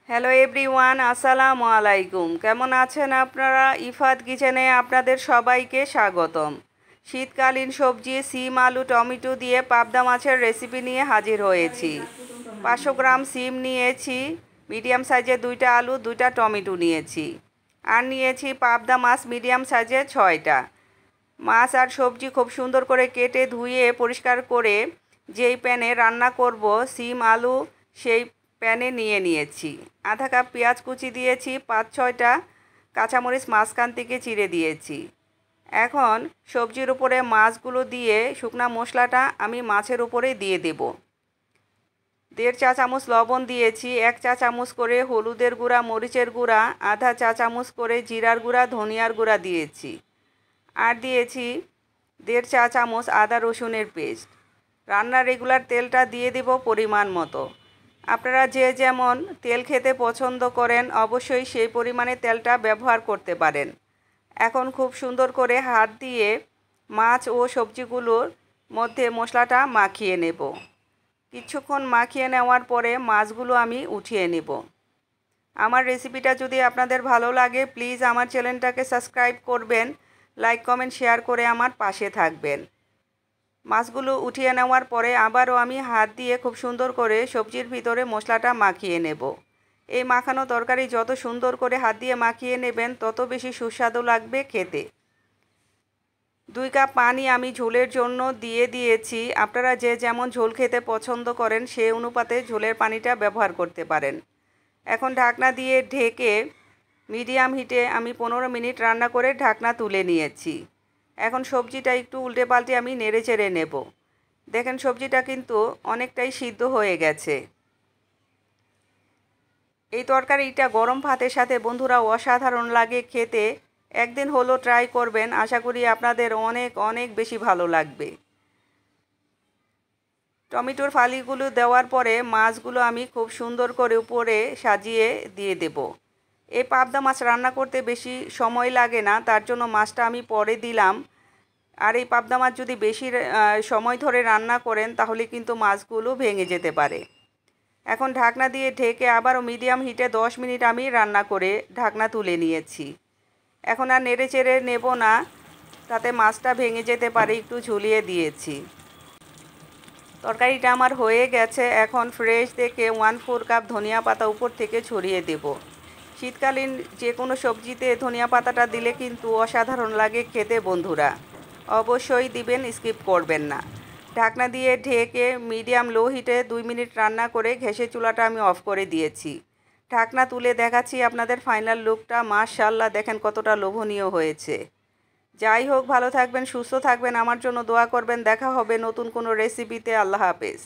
Hello everyone, আসসালামু আলাইকুম। কেমন আছেন আপনারা? ইফাত কিচেনে আপনাদের সবাইকে স্বাগতম। শীতকালীন সবজি সিম, আলু, টমেটো দিয়ে পাবদা মাছের রেসিপি নিয়ে হাজির হয়েছি। 500 গ্রাম সিম নিয়েছি, মিডিয়াম সাইজের 2টা আলু, 2টা টমেটো নিয়েছি। আর নিয়েছি পাবদা মাছ মিডিয়াম সাইজের 6টা। মাছ আর সবজি খুব সুন্দর করে কেটে ধুয়ে পরিষ্কার করে যেই প্যানে রান্না করব সিম আলু, সেই প্যানে নিয়েছি। আধা কাপ পেঁয়াজ কুচি দিয়েছি, 5-6টা কাঁচামরিচ মাঝখান থেকে চিড়ে দিয়েছি। এখন সবজির উপরে মাছগুলো দিয়ে শুকনো মশলাটা আমি মাছের উপরে দিয়ে দেব। 1.5 চা চামচ লবণ দিয়েছি, 1 চা চামচ করে হলুদের গুঁড়া, মরিচের গুঁড়া, আধা চা চামচ করে জিরার গুঁড়া, ধনিয়ার গুঁড়া দিয়েছি। আর দিয়েছি 1.5 চা চামচ আদা রসুনের পেস্ট। রান্নার রেগুলার তেলটা দিয়ে দেব পরিমাণ মতো। আপনারা যে যেমন তেল খেতে পছন্দ করেন অবশ্যই সেই পরিমাণে তেলটা ব্যবহার করতে পারেন। এখন খুব সুন্দর করে হাত দিয়ে মাছ ও সবজিগুলোর মধ্যে মশলাটা মাখিয়ে নেব। কিছুক্ষণ মাখিয়ে নেওয়ার পরে মাছগুলো আমি উঠিয়ে নেব। আমার রেসিপিটা যদি আপনাদের ভালো লাগে প্লিজ আমার চ্যানেলটাকে সাবস্ক্রাইব করবেন, লাইক কমেন্ট শেয়ার করে আমার পাশে থাকবেন। মাছগুলো উঠিয়ে নেওয়ার পরে আবারও আমি হাত দিয়ে খুব সুন্দর করে সবজির ভিতরে মশলাটা মাখিয়ে নেব। এই মাখানো তরকারি যত সুন্দর করে হাত দিয়ে মাখিয়ে নেবেন তত বেশি সুস্বাদু লাগবে খেতে। 2 কাপ পানি আমি ঝোলের জন্য দিয়ে দিয়েছি। আপনারা যে যেমন ঝোল খেতে পছন্দ করেন সেই অনুপাতে ঝোলের পানিটা ব্যবহার করতে পারেন। এখন ঢাকনা দিয়ে ঢেকে মিডিয়াম হিটে আমি 15 মিনিট রান্না করে ঢাকনা তুলে নিয়েছি। এখন সবজিটা একটু উল্টে পাল্টে আমি নেড়ে চেড়ে নেব। দেখেন সবজিটা কিন্তু অনেকটাই সিদ্ধ হয়ে গেছে। এই তরকারিটা গরম ভাতের সাথে বন্ধুরা অসাধারণ লাগে খেতে। একদিন হলো ট্রাই করবেন, আশা করি আপনাদের অনেক অনেক বেশি ভালো লাগবে। টমেটোর ফালিগুলো দেওয়ার পরে মাছগুলো আমি খুব সুন্দর করে উপরে সাজিয়ে দিয়ে দেব। এই পাবদা মাছ রান্না করতে বেশি সময় লাগে না, তার জন্য মাছটা আমি পরে দিলাম। আর এই পাবদা মাছ যদি বেশি সময় ধরে রান্না করেন তাহলে কিন্তু মাছগুলো ভেঙে যেতে পারে। এখন ঢাকনা দিয়ে ঢেকে আবারও মিডিয়াম হিটে 10 মিনিট আমি রান্না করে ঢাকনা তুলে নিয়েছি। এখন আর নেড়ে চেড়ে নেব না, তাতে মাছটা ভেঙে যেতে পারে, একটু ঝুলিয়ে দিয়েছি। তরকারিটা আমার হয়ে গেছে। এখন ফ্রেশ দেখে 1/4 কাপ ধনিয়া পাতা উপর থেকে ছড়িয়ে দেব। শীতকালীন যে কোনো সবজিতে ধনিয়া পাতাটা দিলে কিন্তু অসাধারণ লাগে খেতে বন্ধুরা। অবশ্যই দিবেন, স্কিপ করবেন না। ঢাকনা দিয়ে ঢেকে মিডিয়াম লো হিটে 2 মিনিট রান্না করে গ্যাসের চুলাটা আমি অফ করে দিয়েছি। ঢাকনা তুলে দেখাচ্ছি আপনাদের ফাইনাল লুকটা। মাশাআল্লাহ, দেখেন কতটা লোভনীয় হয়েছে। যাই হোক, ভালো থাকবেন, সুস্থ থাকবেন, আমার জন্য দোয়া করবেন। দেখা হবে নতুন কোনো রেসিপিতে। আল্লাহ হাফেজ।